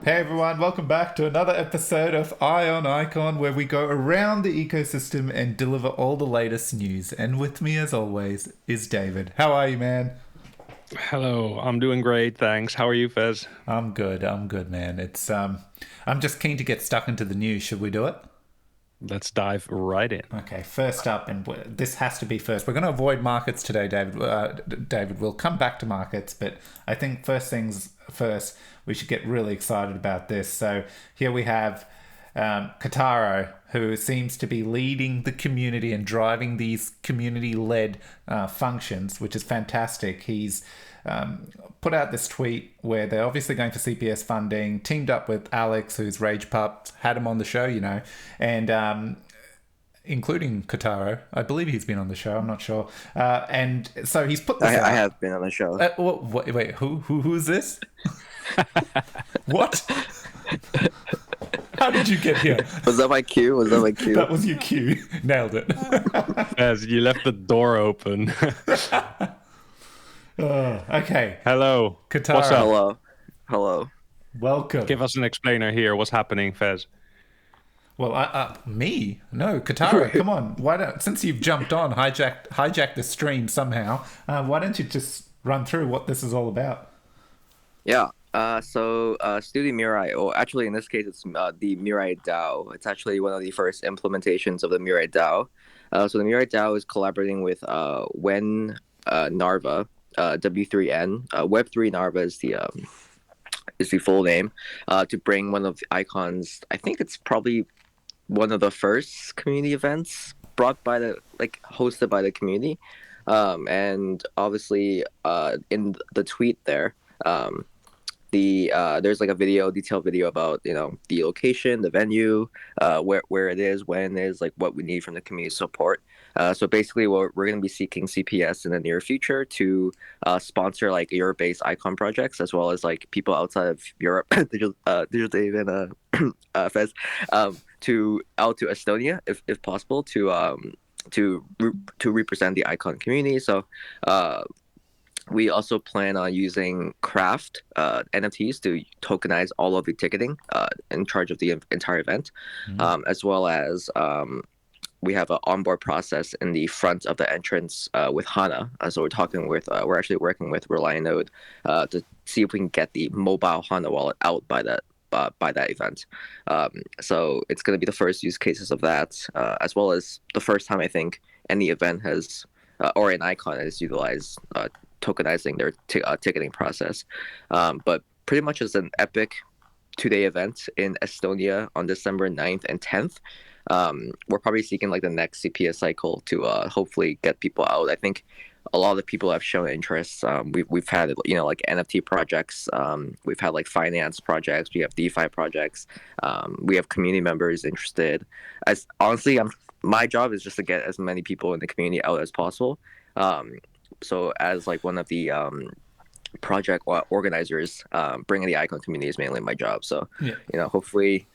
Hey everyone, welcome back to another episode of IONICON, where we go around the ecosystem and deliver all the latest news. And with me, as always, is David. How are you, man? Hello, I'm doing great, thanks. How are you, Fez? I'm good, man. I'm just keen to get stuck into the news. Should we do it? Let's dive right in. Okay, first up, and this has to be first. We're going to avoid markets today, David. David, we'll come back to markets, but I think first things first, we should get really excited about this. So here we have Kataro, who seems to be leading the community and driving these community-led functions, which is fantastic. He's put out this tweet where they're obviously going for CPS funding, teamed up with Alex, who's Rage Pup, had him on the show, and including Kataro. I believe he's been on the show. I'm not sure. And so he's put this out. I have been on the show. Wait, who is this? What? How did you get here? Was that my cue? That was your cue. Nailed it. Fez, you left the door open. Okay. Hello. Kataro. What's up? Hello. Welcome. Give us an explainer here. What's happening, Fez? Well, me? No, Kataro, come on. Why don't, since you've jumped on, hijacked the stream somehow, why don't you just run through what this is all about? Yeah. So Studio Mirai, or actually in this case, it's the Mirai DAO. It's actually one of the first implementations of the Mirai DAO. So the Mirai DAO is collaborating with When Narva, W3N. Web3 Narva is the full name, to bring one of the icons. I think it's probably one of the first community events hosted by the community. And obviously, in the tweet there, there's like a detailed video about the location, the venue, where it is, when it is, like what we need from the community support. So basically, we're going to be seeking CPS in the near future to sponsor like Europe-based icon projects, as well as like people outside of Europe, digital Dave and Fez, to Estonia if possible to represent the icon community. So we also plan on using Craft NFTs to tokenize all of the ticketing in charge of the entire event, as well as we have an onboard process in the front of the entrance with HANA. So we're actually working with Reliant Node to see if we can get the mobile HANA wallet out by that event. So it's going to be the first use cases of that, as well as the first time I think any event has or an icon has utilized tokenizing their ticketing process. But pretty much it's an epic 2-day event in Estonia on December 9th and 10th. We're probably seeking like the next CPS cycle to hopefully get people out. I think a lot of the people have shown interest. We've had like NFT projects. We've had like finance projects. We have DeFi projects. We have community members interested. As honestly, my job is just to get as many people in the community out as possible. So as like one of the project organizers, bringing the icon community is mainly my job. So hopefully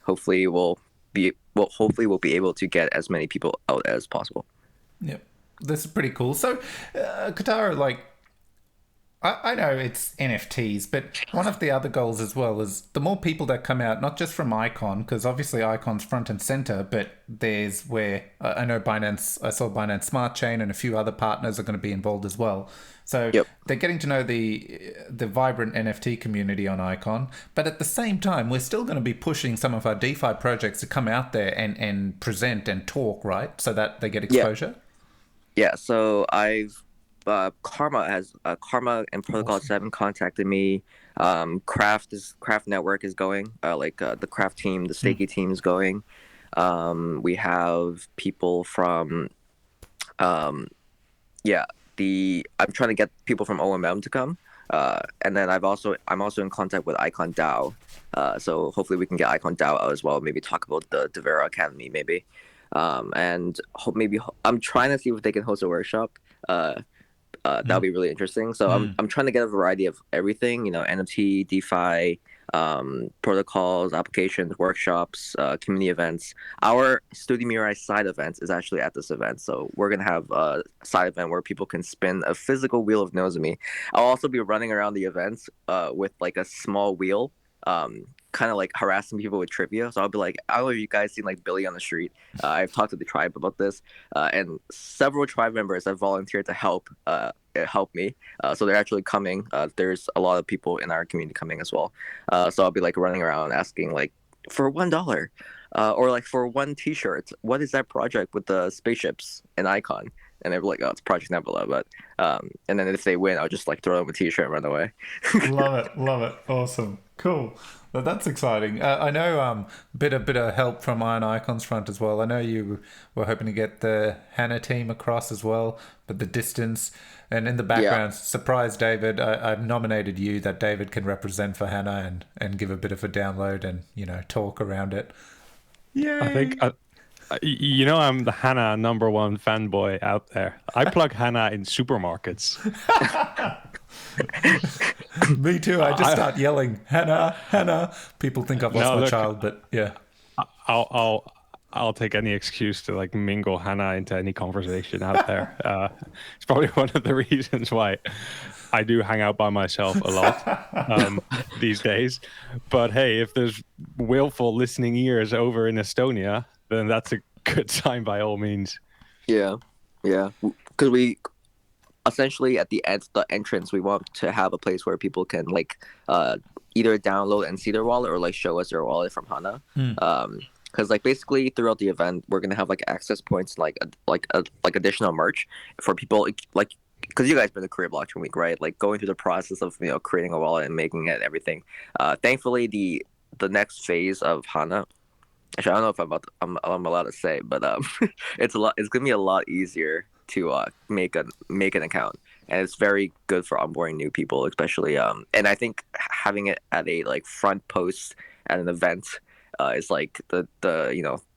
we'll be able to get as many people out as possible. Yep, this is pretty cool. So, Katara, like, I know it's NFTs, but one of the other goals as well is the more people that come out, not just from Icon, because obviously Icon's front and center, but there's where I know Binance, I saw Binance Smart Chain and a few other partners are going to be involved as well. So they're getting to know the vibrant NFT community on Icon, but at the same time, we're still going to be pushing some of our DeFi projects to come out there and present and talk, right? So that they get exposure. Yeah. So Karma and Protocol 7 contacted me. Craft Network is going. The Craft team, the Stakey team is going. We have people from I'm trying to get people from OMM to come. And then I'm also in contact with ICON DAO. So hopefully we can get ICON DAO out as well. Maybe talk about the Devera Academy maybe. And maybe I'm trying to see if they can host a workshop. That'll be really interesting. So I'm trying to get a variety of everything, NFT, DeFi, protocols, applications, workshops, community events. Our Studio Mirai side events is actually at this event. So we're going to have a side event where people can spin a physical wheel of Nozomi. I'll also be running around the events with like a small wheel kind of like harassing people with trivia. So I'll be like, I don't know if you guys seen like Billy on the street. I've talked to the tribe about this, and several tribe members have volunteered to help me. So they're actually coming. There's a lot of people in our community coming as well. So I'll be like running around asking like for $1. Or like for one T-shirt, what is that project with the spaceships and icon? And they're like, oh, it's Project Nebula. But and then if they win, I'll just like throw them a T-shirt and run away. Love it, awesome, cool. Well, that's exciting. I know bit of help from IonIcon's front as well. I know you were hoping to get the Hannah team across as well, but the distance and in the background, surprise David. I've nominated you that David can represent for Hannah and give a bit of a download and talk around it. Yeah, I think I'm the Hannah #1 fanboy out there. I plug Hannah in supermarkets. Me too. I just start yelling Hannah. People think I've lost my child, but yeah. I'll take any excuse to like mingle Hannah into any conversation out there. It's probably one of the reasons why I do hang out by myself a lot these days. But hey, if there's willful listening ears over in Estonia, then that's a good sign by all means. Yeah. Because we essentially at the entrance, we want to have a place where people can like either download and see their wallet or like show us their wallet from Hana. Because like basically throughout the event, we're gonna have like access points, like additional merch for people like. Because you guys been to Korea Blockchain Week, right? Like going through the process of creating a wallet and making it everything. Thankfully, the next phase of Hana, actually I don't know if I'm allowed to say, but it's gonna be a lot easier to make an account, and it's very good for onboarding new people, especially. And I think having it at a like front post at an event is like the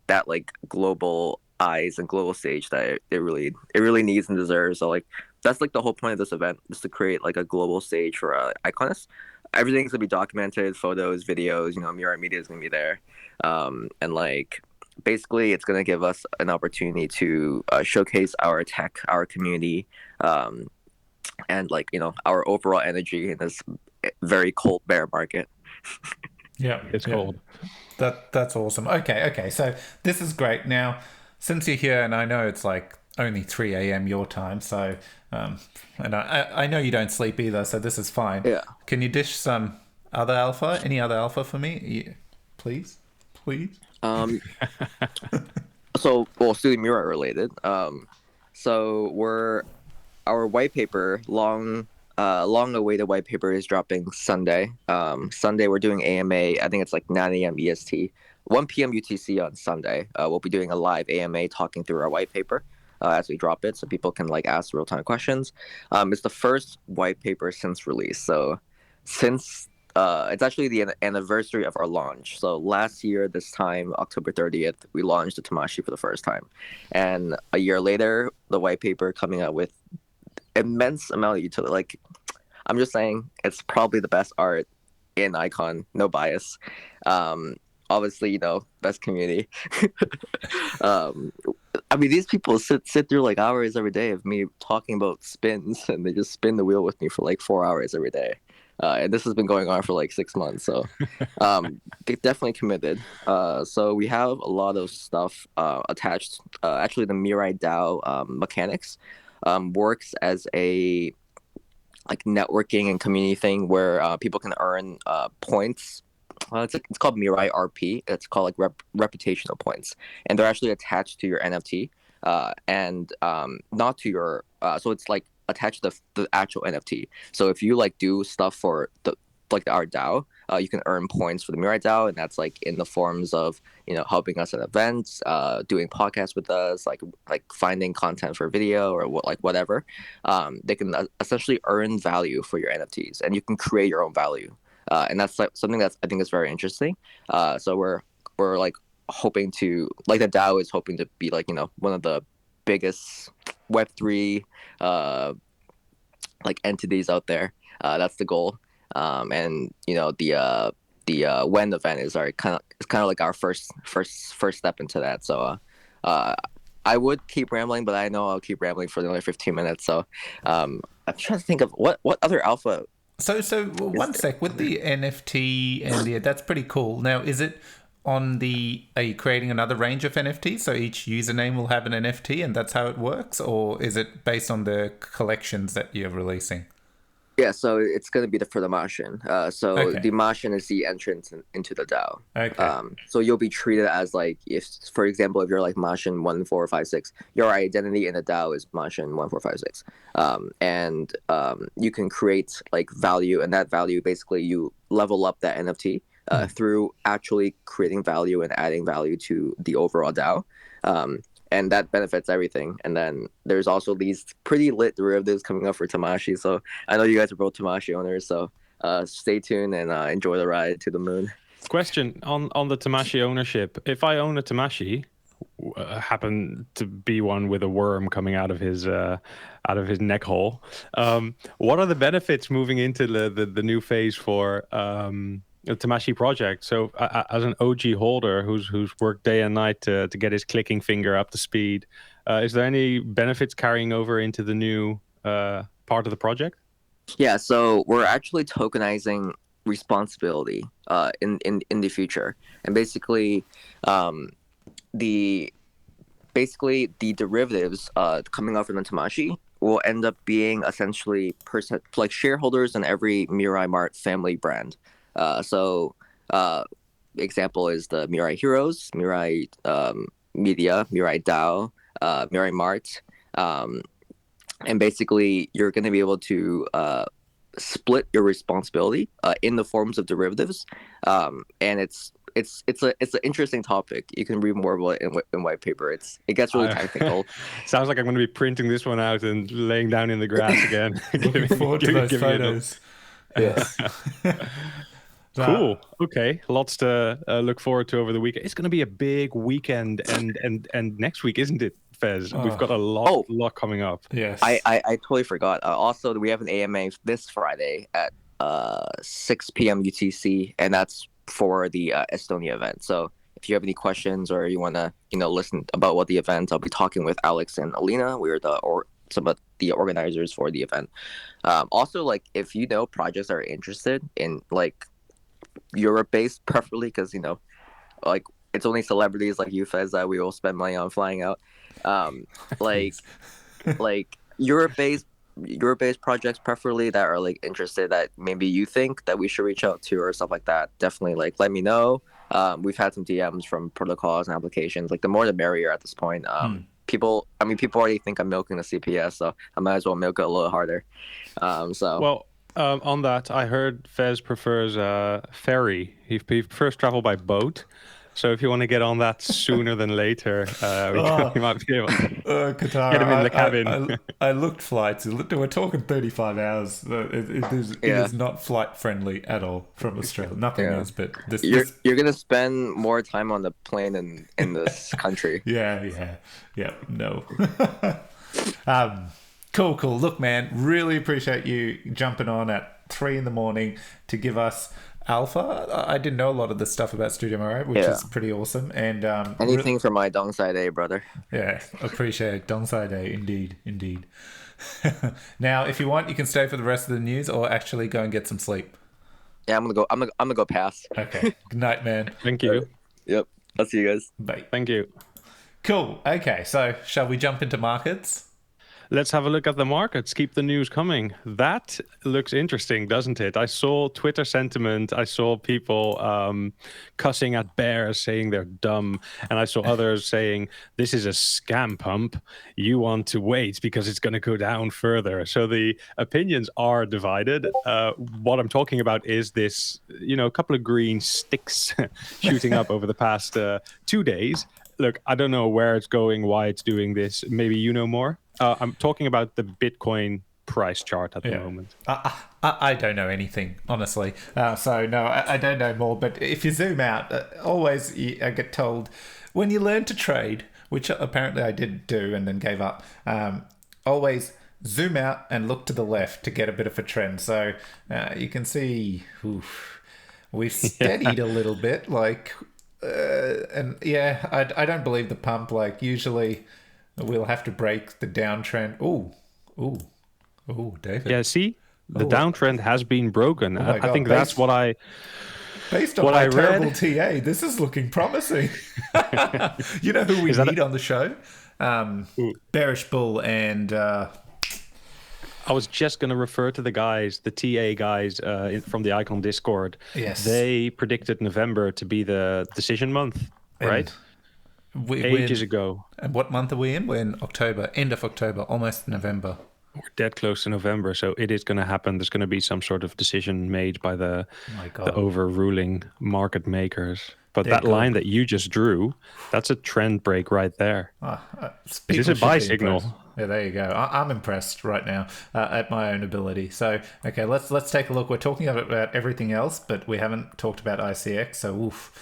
that like global eyes and global stage that it really needs and deserves. So like. That's like the whole point of this event, is to create like a global stage for Iconists. Everything's gonna be documented, photos, videos. Mirai Media is gonna be there, and like basically, it's gonna give us an opportunity to showcase our tech, our community, and like our overall energy in this very cold bear market. Yeah, it's cold. That's awesome. Okay. So this is great. Now, since you're here, and I know it's like only 3 a.m. your time, so and I know you don't sleep either, so this is fine. Yeah. Can you dish some other alpha? Any other alpha for me? Please? So, still Mirai related. So our white paper, long awaited white paper is dropping Sunday. Sunday we're doing AMA. I think it's like 9 a.m. EST, 1 p.m. UTC on Sunday. We'll be doing a live AMA talking through our white paper. As we drop it, so people can like ask real-time questions. It's the first white paper since release. So since it's actually the anniversary of our launch. So last year, this time, October 30th, we launched the Tamashi for the first time. And a year later, the white paper coming out with immense amount of utility. Like, I'm just saying, it's probably the best art in Icon, no bias. Obviously, best community. I mean, these people sit through like hours every day of me talking about spins, and they just spin the wheel with me for like 4 hours every day. And this has been going on for like 6 months. So they've definitely committed. So we have a lot of stuff attached. Actually, the Mirai DAO mechanics works as a like networking and community thing where people can earn points. It's called Mirai RP. It's called like reputational points, and they're actually attached to your NFT, and not to your. So it's like attached to the actual NFT. So if you like do stuff for our DAO, you can earn points for the Mirai DAO, and that's like in the forms of helping us at events, doing podcasts with us, like finding content for video or whatever. They can essentially earn value for your NFTs, and you can create your own value. And that's like something that I think is very interesting. So we're like hoping to, like, the DAO is hoping to be like one of the biggest Web3 like entities out there. That's the goal. And the when event is kind of like our first step into that. So I would keep rambling, but I know I'll keep rambling for another 15 minutes. So I'm trying to think of what other alpha So one sec, with the NFT and that's pretty cool. Now, is it on are you creating another range of NFTs? So each username will have an NFT and that's how it works? Or is it based on the collections that you're releasing? Yeah, so it's going to be for the Martian. Okay. The Martian is the entrance into the DAO. Okay. So you'll be treated as like, if, for example, if you're like Martian 1456, your identity in the DAO is Martian 1456. You can create like value, and that value basically you level up that NFT through actually creating value and adding value to the overall DAO. And that benefits everything. And then there's also these pretty lit derivatives coming up for Tamashi. So I know you guys are both Tamashi owners, so stay tuned and enjoy the ride to the moon. Question on the Tamashi ownership. If I own a Tamashi, happen to be one with a worm coming out of his neck hole, what are the benefits moving into the new phase for the Tamashi project? So as an OG holder who's worked day and night to get his clicking finger up to speed, is there any benefits carrying over into the new part of the project? Yeah, so we're actually tokenizing responsibility in the future, and basically the derivatives coming out from the Tamashi will end up being essentially like shareholders in every Mirai Mart family brand. Example is the Mirai Heroes, Mirai Media, Mirai DAO, Mirai Mart, and basically you're going to be able to split your responsibility in the forms of derivatives, and it's an interesting topic. You can read more about it in white paper. It gets really technical. Sounds like I'm going to be printing this one out and laying down in the grass again. Looking forward to those photos. Yes. Cool. Okay, lots to look forward to over the weekend. It's going to be a big weekend, and next week, isn't it, Fez? We've got a lot coming up. Yes. I totally forgot. Also, we have an AMA this Friday at 6 p.m. UTC, and that's for the Estonia event. So if you have any questions or you want to listen about what the event, I'll be talking with Alex and Alina. We're some of the organizers for the event. Also, like, if projects are interested in like Europe-based, preferably, because like it's only celebrities like you, Fez, that we will spend money on flying out. Like Europe-based projects, preferably, that are like interested, that maybe you think that we should reach out to or stuff like that. Definitely, like, let me know. We've had some DMs from protocols and applications. Like, the more the merrier at this point. People already think I'm milking the CPS, so I might as well milk it a little harder. On that, I heard Fez prefers ferry. He prefers travel by boat. So if you want to get on that sooner than later, we might be able to Qatar, get him in the cabin. I looked flights. We're talking 35 hours. It is not flight friendly at all from Australia. Nothing is, but you're going to spend more time on the plane in this country. Yeah. No. Cool. Look, man, really appreciate you jumping on at 3 a.m. to give us alpha. I didn't know a lot of the stuff about Studio Mirai, which is pretty awesome. And anything for my Dongside A, brother. Yeah, appreciate Dongside A, indeed. Now, if you want, you can stay for the rest of the news, or actually go and get some sleep. Yeah, I'm gonna go pass. Okay. Good night, man. Thank you. Yep. I'll see you guys. Bye. Thank you. Cool. Okay, so shall we jump into markets? Let's have a look at the markets. Keep the news coming. That looks interesting, doesn't it? I saw Twitter sentiment. I saw people cussing at bears, saying they're dumb. And I saw others saying, this is a scam pump. You want to wait because it's going to go down further. So the opinions are divided. What I'm talking about is this, a couple of green sticks shooting up over the past 2 days. Look, I don't know where it's going, why it's doing this. Maybe you know more. I'm talking about the Bitcoin price chart at the moment. I don't know anything, honestly. So no, I don't know more. But if you zoom out, always I get told, when you learn to trade, which apparently I did do and then gave up, always zoom out and look to the left to get a bit of a trend. So you can see we've steadied a little bit, like, and yeah, I don't believe the pump. Like, usually we'll have to break the downtrend. Ooh, David. Yeah, see? The downtrend has been broken. Oh my I God, think that's what I based on what my I terrible read. TA, this is looking promising. You know who we Is that need on the show? Bearish Bull and I was just going to refer to the guys, the TA guys from the ICON Discord. yes, They predicted November to be the decision month, right? Ages ago. And what month are we in? We're in October, end of October, almost November. We're dead close to November, so it is going to happen. There's going to be some sort of decision made by the overruling market makers. But that line that you just drew, that's a trend break right there. Is this a buy signal? Yeah, there you go. I'm impressed right now at my own ability. So, okay, let's take a look. We're talking about everything else, but we haven't talked about ICX. So, oof.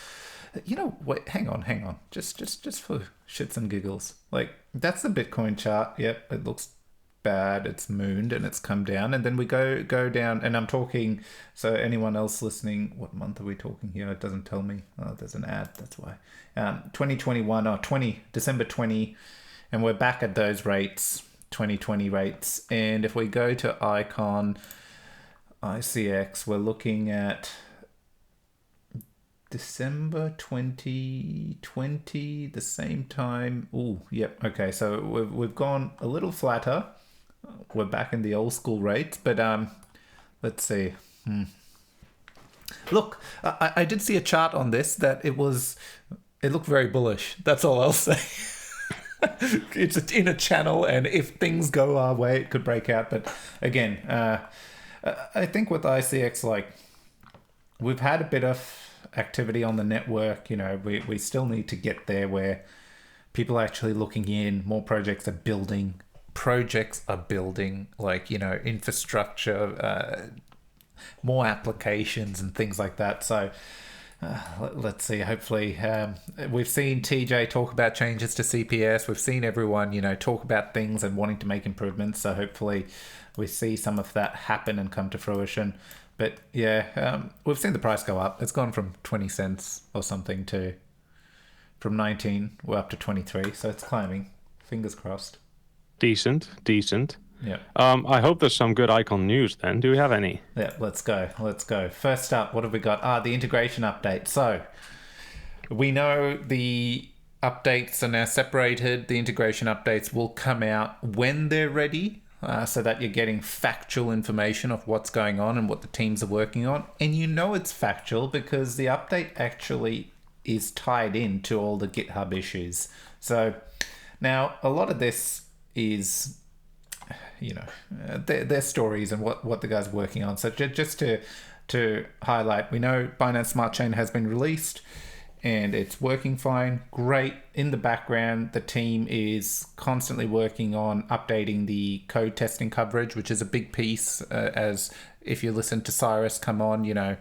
You know, wait, hang on. Just for shits and giggles. Like, that's the Bitcoin chart. Yep, it looks bad. It's mooned and it's come down, and then we go down. And I'm talking. So, anyone else listening, what month are we talking here? It doesn't tell me. Oh, there's an ad. That's why. 2021 or December 20. And we're back at those rates, 2020 rates. And if we go to ICON, ICX, we're looking at December 2020, the same time. Oh, yep. Okay, so we've gone a little flatter. We're back in the old school rates, but let's see. Look, I did see a chart on this that it looked very bullish. That's all I'll say. It's in a channel, and if things go our way, it could break out. But again, I think with ICX, like, we've had a bit of activity on the network. You know, we still need to get there where people are actually looking in, more projects are building, like, you know, infrastructure, more applications and things like that. So let's see. Hopefully, we've seen TJ talk about changes to CPS. We've seen everyone, you know, talk about things and wanting to make improvements. So hopefully, we see some of that happen and come to fruition. But yeah, we've seen the price go up. It's gone from 20 cents or something to from 19. We're up to 23. So it's climbing. Fingers crossed. Decent. Yeah. I hope there's some good ICON news then. Do we have any? Yeah, let's go. First up, what have we got? The integration update. So we know the updates are now separated. The integration updates will come out when they're ready, so that you're getting factual information of what's going on and what the teams are working on. And you know it's factual because the update actually is tied in to all the GitHub issues. So now a lot of this is, you know, their stories and what the guys are working on. So just to highlight, we know Binance Smart Chain has been released and it's working fine. Great. In the background, the team is constantly working on updating the code testing coverage, which is a big piece. As if you listen to Cyrus come on, you know,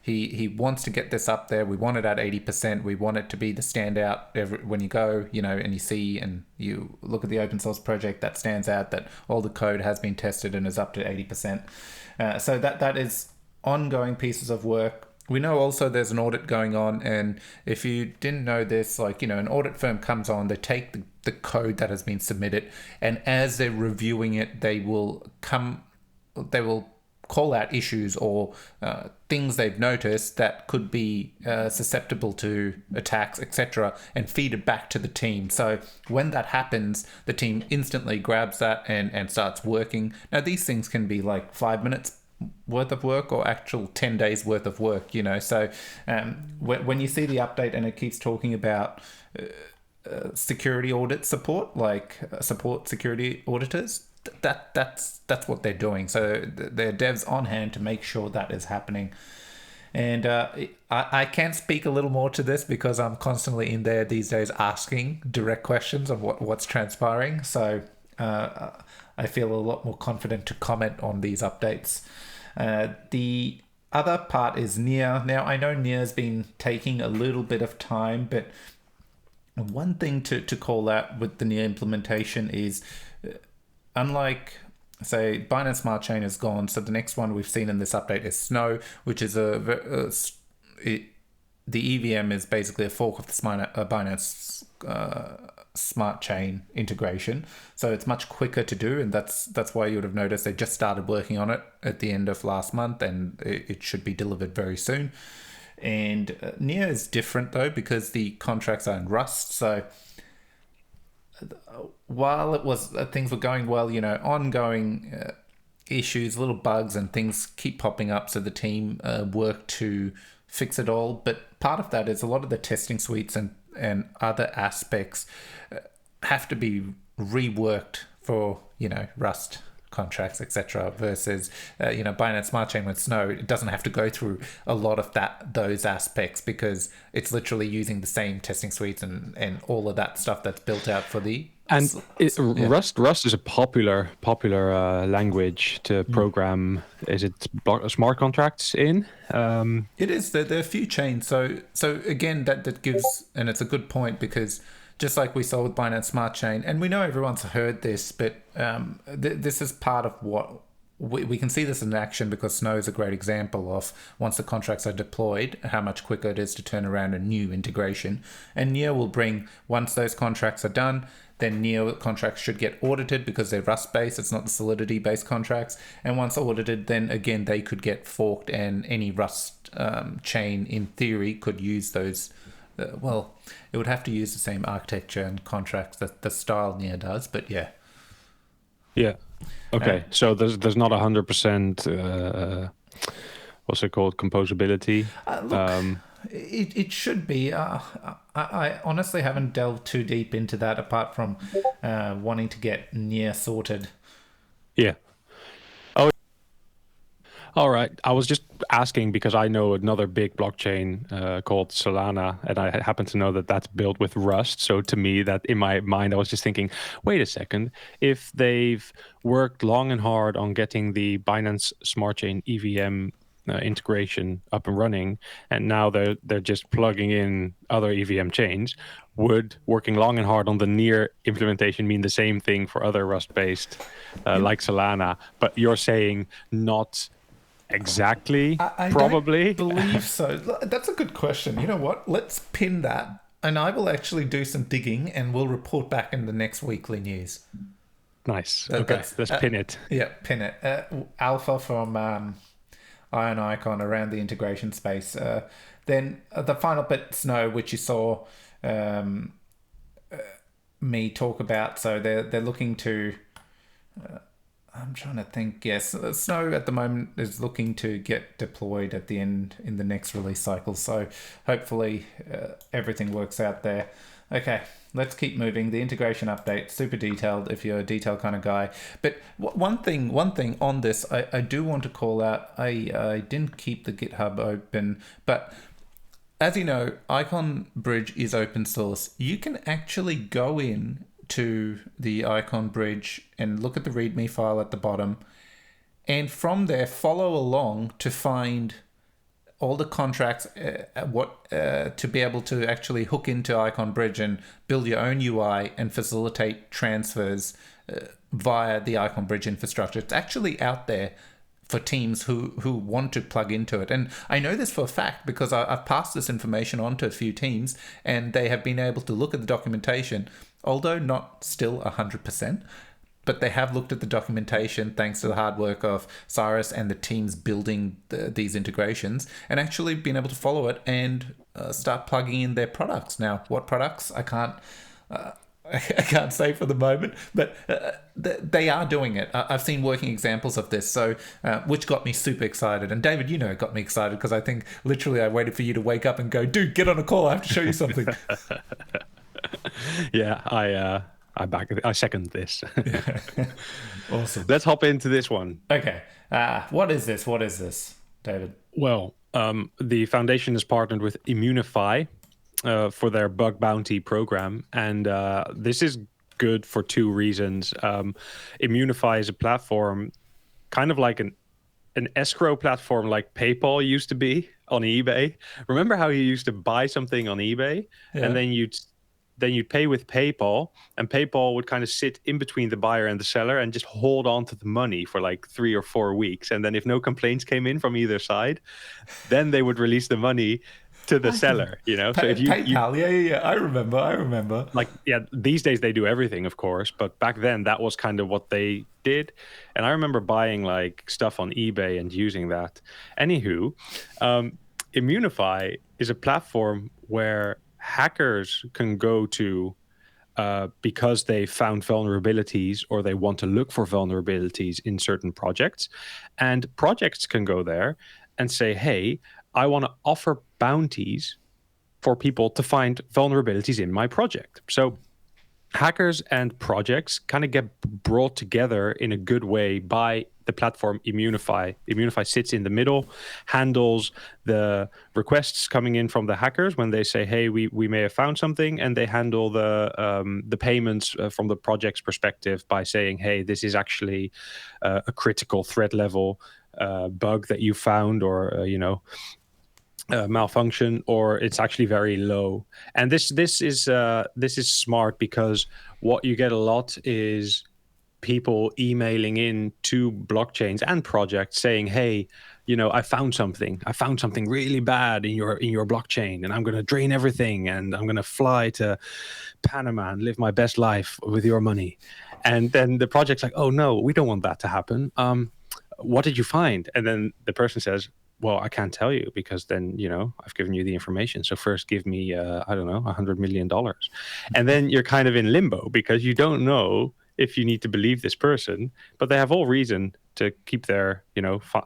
he wants to get this up there. We want it at 80%. We want it to be the standout when you go, you know, and you see and you look at the open source project that stands out, that all the code has been tested and is up to 80%. So that is ongoing pieces of work. We know also there's an audit going on, and if you didn't know this, like, you know, an audit firm comes on, they take the code that has been submitted, and as they're reviewing it, they will call out issues or things they've noticed that could be susceptible to attacks, etc., and feed it back to the team. So when that happens, the team instantly grabs that and starts working. Now, these things can be like 5 minutes worth of work or actual 10 days worth of work, you know. So when you see the update and it keeps talking about security audit support, like support security auditors, that's what they're doing. So they're devs on hand to make sure that is happening. And I can speak a little more to this because I'm constantly in there these days asking direct questions of what's transpiring. So I feel a lot more confident to comment on these updates. The other part is NEAR. Now, I know NEAR's been taking a little bit of time, but one thing to call out with the NEAR implementation is, unlike, say, Binance Smart Chain is gone, so the next one we've seen in this update is Snow, which is the EVM is basically a fork of the Binance smart chain integration, so it's much quicker to do, and that's why you would have noticed they just started working on it at the end of last month, and it should be delivered very soon. And NEAR is different though, because the contracts are in Rust. So while it was things were going well, ongoing issues, little bugs and things keep popping up, so the team work to fix it all. But part of that is a lot of the testing suites and other aspects have to be reworked for Rust contracts, etc. Versus Binance Smart Chain with Snow, it doesn't have to go through a lot of those aspects, because it's literally using the same testing suites and all of that stuff that's built out for the Rust is a popular language to program. Is it smart contracts in? It is. There are a few chains. So again, that gives, and it's a good point, because just like we saw with Binance Smart Chain, and we know everyone's heard this, but this is part of what we can see this in action, because Snow is a great example of, once the contracts are deployed, how much quicker it is to turn around a new integration. And NEAR will bring, once those contracts are done, then NEAR contracts should get audited, because they're Rust-based, it's not the Solidity-based contracts. And once audited, then again, they could get forked, and any Rust chain, in theory, could use those. Well, it would have to use the same architecture and contracts that the style NEAR does, but yeah. Yeah. Okay. So there's not 100%. What's it called? Composability. Look, it should be. I honestly haven't delved too deep into that, apart from wanting to get NEAR sorted. Yeah. Oh. All right. I was just asking because I know another big blockchain called Solana, and I happen to know that that's built with Rust. So to me, that in my mind, I was just thinking, wait a second, if they've worked long and hard on getting the Binance Smart Chain EVM integration up and running, and now they're just plugging in other EVM chains, would working long and hard on the NEAR implementation mean the same thing for other Rust-based like Solana? But you're saying not exactly, I probably? don't believe so. That's a good question. You know what? Let's pin that, and I will actually do some digging, and we'll report back in the next weekly news. Nice. Okay, let's pin it. Yeah, pin it. Alpha from IONICON around the integration space. Then the final bit, Snow, which you saw me talk about. So they're looking to. I'm trying to think. Yes, Snow at the moment is looking to get deployed at the end in the next release cycle. So hopefully everything works out there. Okay, let's keep moving. The integration update, super detailed if you're a detail kind of guy. But one thing on this, I do want to call out. I didn't keep the GitHub open, but as you know, ICON Bridge is open source. You can actually go in to the ICON Bridge and look at the README file at the bottom, and from there follow along to find all the contracts, to be able to actually hook into ICON Bridge and build your own UI and facilitate transfers via the ICON Bridge infrastructure. It's actually out there for teams who want to plug into it. And I know this for a fact because I've passed this information on to a few teams, and they have been able to look at the documentation, although not still 100%. But they have looked at the documentation thanks to the hard work of Cyrus and the teams building these integrations, and actually been able to follow it and start plugging in their products. Now, what products? I can't say for the moment, but they are doing it. I've seen working examples of this, so which got me super excited. And David, it got me excited because I think literally I waited for you to wake up and go, dude, get on a call. I have to show you something. Yeah, I second this. Awesome. Let's hop into this one. Okay. What is this, David? Well, the foundation has partnered with ImmuneFi for their bug bounty program. And this is good for two reasons. ImmuneFi is a platform kind of like an escrow platform like PayPal used to be on eBay. Remember how you used to buy something on eBay and then you'd pay with PayPal, and PayPal would kind of sit in between the buyer and the seller and just hold on to the money for like 3 or 4 weeks. And then if no complaints came in from either side, then they would release the money to the seller, you know. So if you PayPal, yeah, I remember. Like, yeah, these days they do everything, of course, but back then that was kind of what they did. And I remember buying like stuff on eBay and using that. Anywho, ImmuneFi is a platform where hackers can go to because they found vulnerabilities or they want to look for vulnerabilities in certain projects. And projects can go there and say, hey, I want to offer bounties for people to find vulnerabilities in my project. So hackers and projects kind of get brought together in a good way by the platform ImmuneFi. ImmuneFi sits in the middle, handles the requests coming in from the hackers when they say, hey, we may have found something, and they handle the payments from the project's perspective by saying, hey, this is actually a critical threat level bug that you found, or malfunction, or it's actually very low. And this is smart, because what you get a lot is people emailing in to blockchains and projects saying, hey, I found something really bad in your blockchain, and I'm going to drain everything, and I'm going to fly to Panama and live my best life with your money. And then the project's like, oh no, we don't want that to happen. What did you find? And then the person says, well, I can't tell you, because then, I've given you the information. So first give me, I don't know, $100 million. And then you're kind of in limbo, because you don't know if you need to believe this person, but they have all reason to keep their,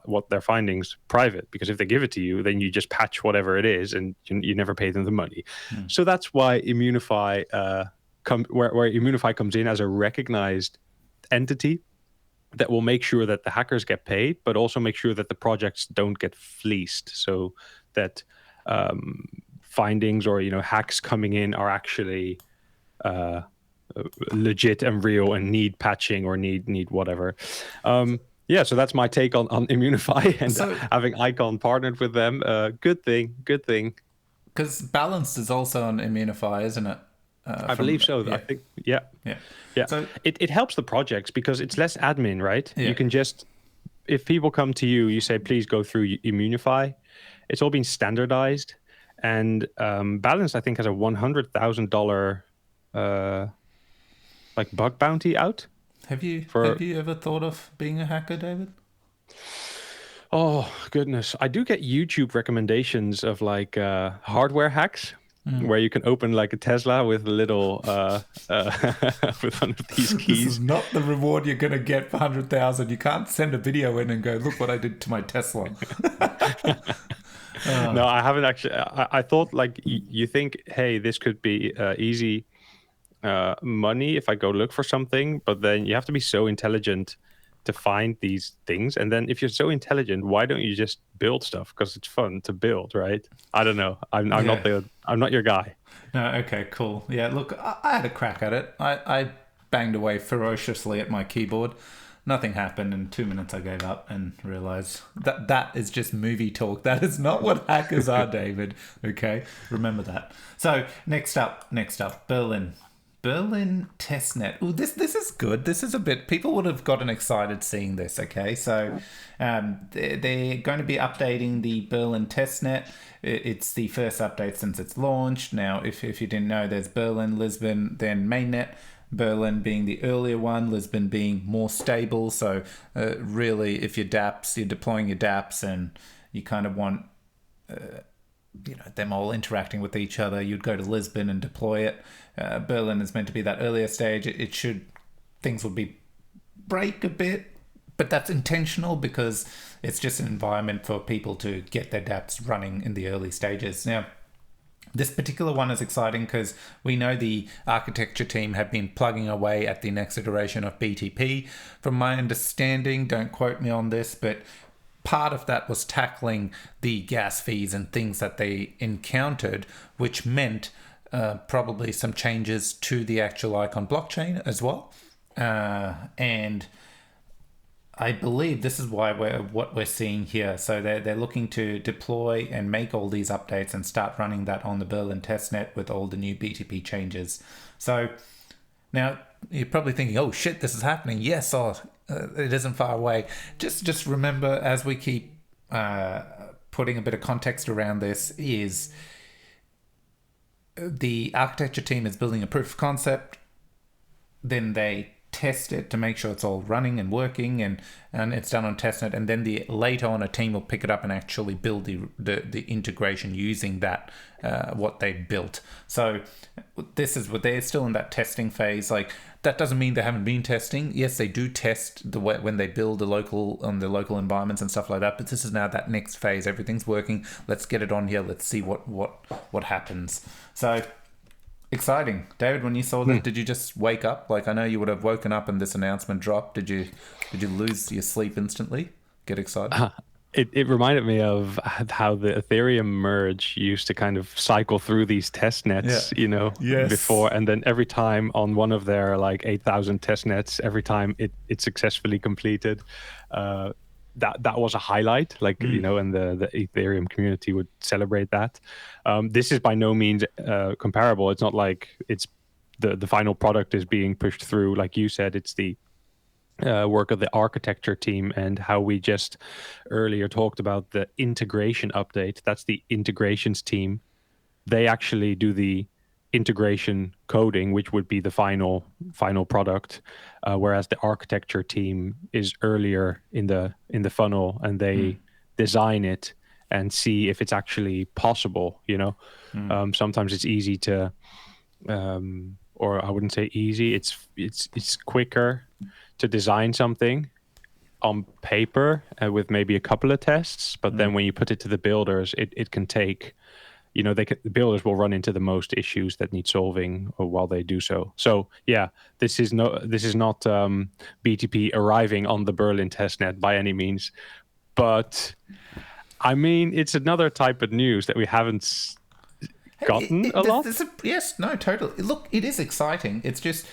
what their findings private, because if they give it to you, then you just patch whatever it is, and you never pay them the money. So that's why ImmuneFi, where ImmuneFi comes in as a recognized entity that will make sure that the hackers get paid, but also make sure that the projects don't get fleeced, so that findings or hacks coming in are actually legit and real and need patching or need whatever. So that's my take on ImmuneFi, and having ICON partnered with them. Good thing. Because Balanced is also on ImmuneFi, isn't it? I believe so. Yeah. I think, yeah. So it helps the projects because it's less admin, right? Yeah. You can just, if people come to you, you say, please go through ImmuneFi. It's all been standardized, and Balanced, I think, has a $100,000 like bug bounty out. Have you ever thought of being a hacker, David? Oh goodness, I do get YouTube recommendations of like hardware hacks. Where you can open like a Tesla with a little with one of these keys. This is not the reward you're going to get for 100,000. You can't send a video in and go, look what I did to my Tesla. No, I haven't actually. I thought like you think, hey, this could be easy money if I go look for something, but then you have to be so intelligent to find these things. And then if you're so intelligent, why don't you just build stuff? Because it's fun to build, right? I don't know. I'm not your guy. No, okay, cool. Yeah, look, I had a crack at it. I banged away ferociously at my keyboard. Nothing happened. In 2 minutes I gave up and realized that is just movie talk. That is not what hackers are, David. Okay, remember that. So next up, bOM. bOM Testnet. Oh, this is good. This is a bit. People would have gotten excited seeing this. Okay, so they're going to be updating the bOM Testnet. It's the first update since its launch. Now, if you didn't know, there's bOM, Lisbon, then mainnet. bOM being the earlier one, Lisbon being more stable. So really, if you're deploying your dApps, and you kind of want them all interacting with each other, you'd go to Lisbon and deploy it. bOM is meant to be that earlier stage. Things would be break a bit, but that's intentional because it's just an environment for people to get their dApps running in the early stages. Now, this particular one is exciting because we know the architecture team have been plugging away at the next iteration of BTP. From my understanding, don't quote me on this, but part of that was tackling the gas fees and things that they encountered, which meant probably some changes to the actual ICON blockchain as well. And I believe this is why what we're seeing here. So they're looking to deploy and make all these updates and start running that on the bOM testnet with all the new BTP changes. So now you're probably thinking, oh shit, this is happening. Yes, it isn't far away. Just remember, as we keep putting a bit of context around this is the architecture team is building a proof of concept, then they test it to make sure it's all running and working, and it's done on testnet, and then later on a team will pick it up and actually build the integration using that what they built. So this is what they're still in that testing phase. Like, that doesn't mean they haven't been testing. Yes, they do test when they build the local environments and stuff like that, but this is now that next phase. Everything's working, let's get it on here, let's see what happens. So exciting. David, when you saw that, did you just wake up? Like, I know you would have woken up and this announcement dropped. Did you lose your sleep instantly? Get excited? It reminded me of how the Ethereum merge used to kind of cycle through these test nets, before, and then every time on one of their like 8,000 test nets, every time it successfully completed, that was a highlight, like, and the Ethereum community would celebrate that. This is by no means comparable. It's not like it's the final product is being pushed through. Like you said, it's the work of the architecture team, and how we just earlier talked about the integration update. That's the integrations team. They actually do the integration coding, which would be the final product, whereas the architecture team is earlier in the funnel, and they design it and see if it's actually possible. Sometimes it's easy to or I wouldn't say easy, it's quicker to design something on paper with maybe a couple of tests, but then when you put it to the builders, it can take, the builders will run into the most issues that need solving while they do so. So yeah, this is not BTP arriving on the Berlin testnet by any means, but I mean, it's another type of news that we haven't gotten a lot. Yes, no, totally. Look, it is exciting. It's just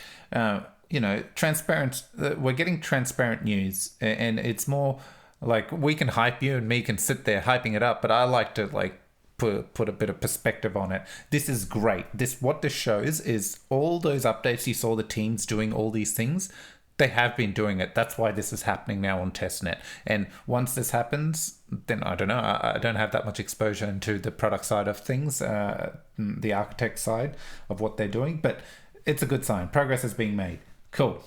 transparent. We're getting transparent news, and it's more like we can hype you and me can sit there hyping it up, but I like to put a bit of perspective on it. This is great. What this shows is all those updates you saw the teams doing all these things. They have been doing it. That's why this is happening now on testnet. And once this happens, then I don't know. I don't have that much exposure into the product side of things, the architect side of what they're doing, but it's a good sign. Progress is being made. Cool.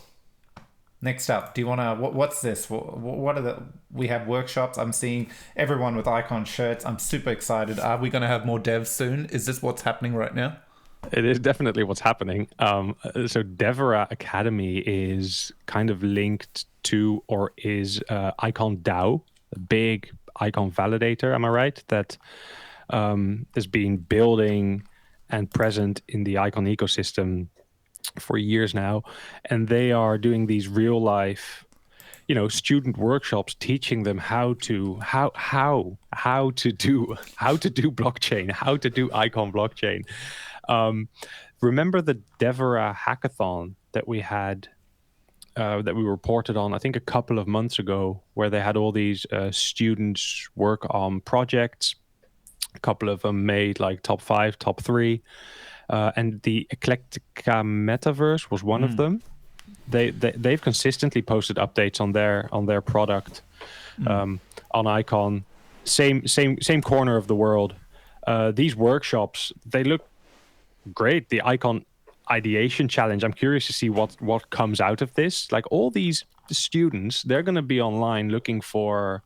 Next up, do you want to, what's this? What are we have workshops. I'm seeing everyone with ICON shirts. I'm super excited. Are we going to have more devs soon? Is this what's happening right now? It is definitely what's happening. So Devera Academy is kind of linked to, or is ICON DAO, a big ICON validator, am I right? That has been building and present in the ICON ecosystem for years now. And they are doing these real life, student workshops, teaching them how to do blockchain, how to do ICON blockchain. Remember the Devera hackathon that we had, that we reported on, I think a couple of months ago, where they had all these students work on projects. A couple of them made like top 5, top 3, and the Eclectica Metaverse was one of them. They've consistently posted updates on their product on ICON. Same corner of the world. These workshops, they look great. The ICON ideation challenge, I'm curious to see what comes out of this. Like, all these students, they're going to be online looking for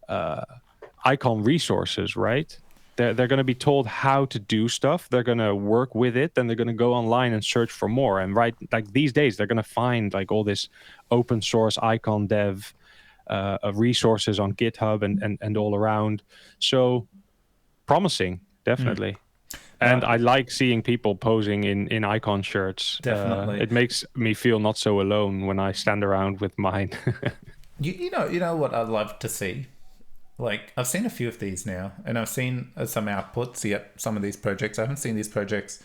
ICON resources, right? They're going to be told how to do stuff. They're going to work with it, then they're going to go online and search for more. And like these days, they're going to find like all this open source ICON dev resources on GitHub and all around. So promising, definitely. And I like seeing people posing in ICON shirts. Definitely. It makes me feel not so alone when I stand around with mine. You know what I'd love to see? Like, I've seen a few of these now, and I've seen some outputs yet, some of these projects. I haven't seen these projects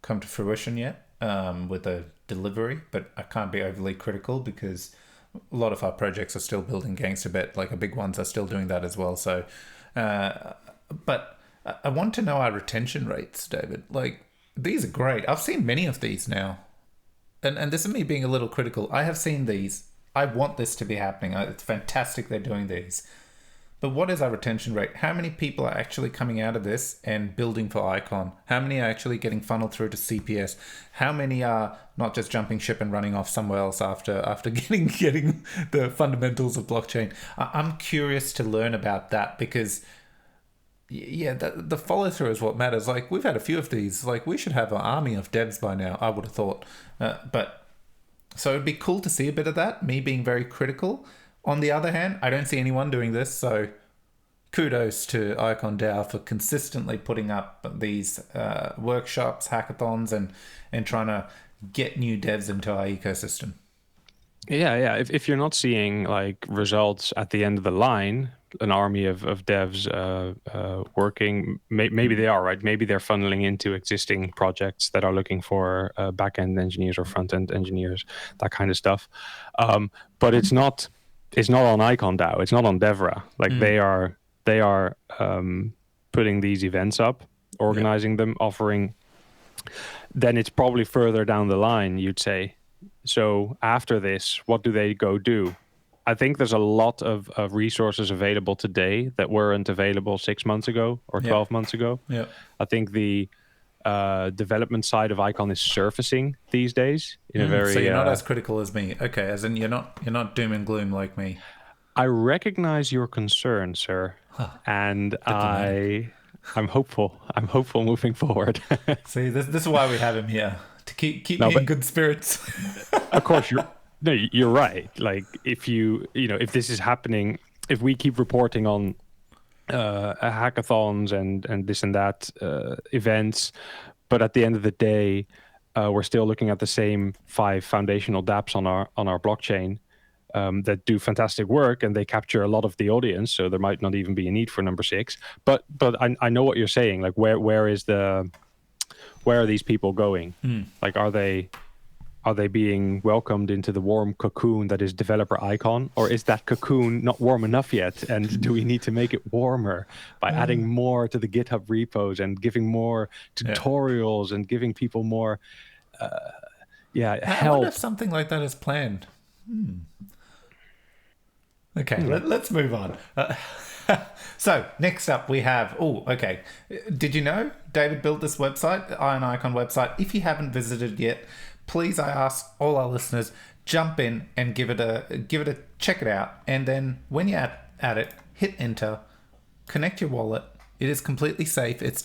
come to fruition yet with a delivery, but I can't be overly critical because a lot of our projects are still building GangsterBet. Like, our big ones are still doing that as well. So, but I want to know our retention rates, David. Like, these are great. I've seen many of these now. And this is me being a little critical. I have seen these. I want this to be happening. It's fantastic they're doing these. But what is our retention rate? How many people are actually coming out of this and building for ICON? How many are actually getting funneled through to CPS? How many are not just jumping ship and running off somewhere else after getting the fundamentals of blockchain? I'm curious to learn about that, because yeah, the follow through is what matters. Like, we've had a few of these. Like, we should have an army of devs by now, I would have thought. But so it'd be cool to see a bit of that, me being very critical. On the other hand, I don't see anyone doing this, so kudos to ICON DAO for consistently putting up these workshops, hackathons, and trying to get new devs into our ecosystem. Yeah. If you're not seeing like results at the end of the line, an army of devs working, maybe they are, right? Maybe they're funneling into existing projects that are looking for back-end engineers or front-end engineers, that kind of stuff. But it's not on ICON DAO. It's not on Devera. Like they are putting these events up, organizing them, offering. Then it's probably further down the line, you'd say. So after this, what do they go do? I think there's a lot of resources available today that weren't available 6 months ago or 12 months ago. Yeah. I think the development side of ICON is surfacing these days in a very. So you're not as critical as me. Okay, as in you're not doom and gloom like me. I recognize your concern, sir, and I'm hopeful. I'm hopeful moving forward. See, this is why we have him here, to keep me in good spirits. Of course, you're right. Like, if if this is happening, if we keep reporting on hackathons and this and that events, but at the end of the day, we're still looking at the same 5 foundational dApps on our blockchain that do fantastic work, and they capture a lot of the audience. So there might not even be a need for number 6. But I know what you're saying. Like, where are these people going? Like, are they being welcomed into the warm cocoon that is developer ICON, or is that cocoon not warm enough yet? And do we need to make it warmer by adding more to the GitHub repos and giving more tutorials and giving people more help? I wonder if something like that is planned. Okay, let's move on. So next up we have, did you know David built this website, the IONICON website? If you haven't visited yet, please, I ask all our listeners, jump in and give it a check it out. And then when you're at it, hit enter, connect your wallet. It is completely safe. It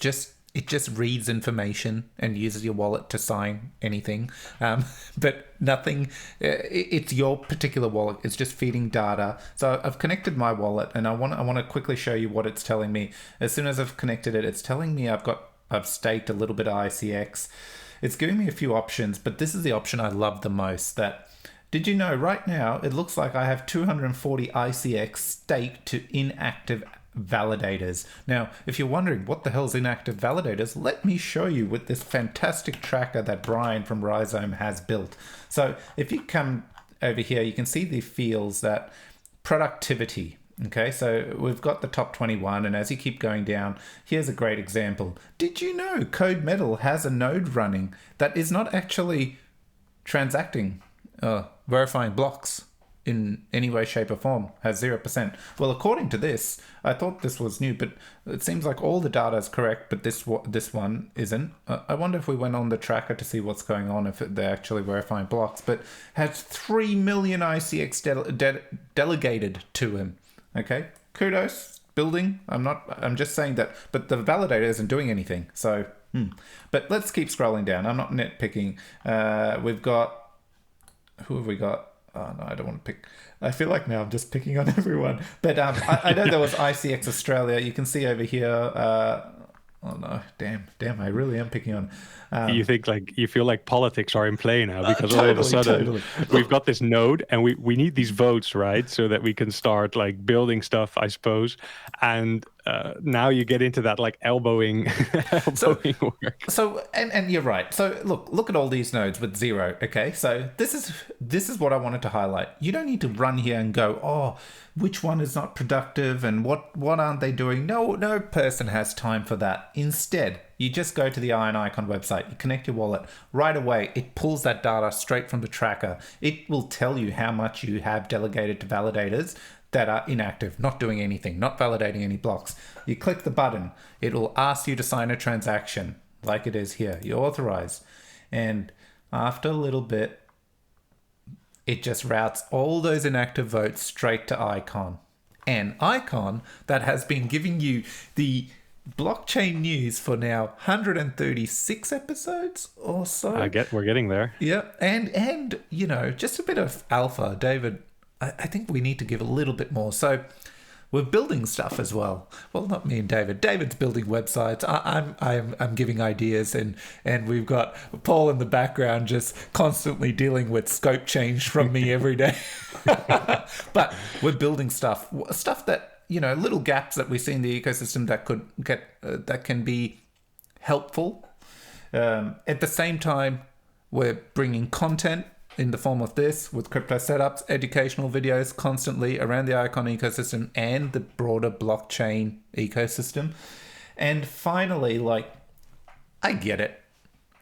just reads information and uses your wallet to sign anything, but nothing. It's your particular wallet. It's just feeding data. So I've connected my wallet, and I want to quickly show you what it's telling me. As soon as I've connected it, it's telling me I've staked a little bit of ICX. It's giving me a few options, but this is the option I love the most. That, did you know right now it looks like I have 240 ICX staked to inactive validators. Now, if you're wondering what the hell is inactive validators, let me show you with this fantastic tracker that Brian from Rhizome has built. So if you come over here, you can see the fields that productivity. Okay, so we've got the top 21, and as you keep going down, here's a great example. Did you know Code Metal has a node running that is not actually transacting, verifying blocks in any way, shape, or form, has 0%? Well, according to this, I thought this was new, but it seems like all the data is correct, but this one isn't. I wonder if we went on the tracker to see what's going on, if they're actually verifying blocks, but has 3 million ICX delegated to him. Okay, kudos, building. I'm just saying that, but the validator isn't doing anything. So, but let's keep scrolling down. I'm not nitpicking. We've got, who have we got? Oh no, I don't want to pick. I feel like now I'm just picking on everyone. But I know there was ICX Australia. You can see over here. Oh no, damn, I really am picking on. You feel like politics are in play now, because all of a sudden we've got this node and we need these votes, right? So that we can start like building stuff, I suppose. And now you get into that like elbowing work. So and you're right. So look at all these nodes with 0. Okay, so this is what I wanted to highlight. You don't need to run here and go, which one is not productive and what aren't they doing? No person has time for that. Instead, You just go to the IonIcon website, you connect your wallet, right away it pulls that data straight from the tracker. It will tell you how much you have delegated to validators that are inactive, not doing anything, not validating any blocks. You click the button, it will ask you to sign a transaction like it is here. You authorize, and after a little bit, it just routes all those inactive votes straight to ICON. And ICON, that has been giving you the blockchain news for now 136 episodes or so. We're getting there. Yeah, and you know, just a bit of alpha, David. I think we need to give a little bit more. So we're building stuff as well. Well, not me and David. David's building websites. I'm giving ideas, and we've got Paul in the background just constantly dealing with scope change from me every day. But we're building stuff that, you know, little gaps that we see in the ecosystem that could get that can be helpful. At the same time, we're bringing content in the form of this with crypto setups, educational videos constantly around the ICON ecosystem and the broader blockchain ecosystem. And finally, like, I get it.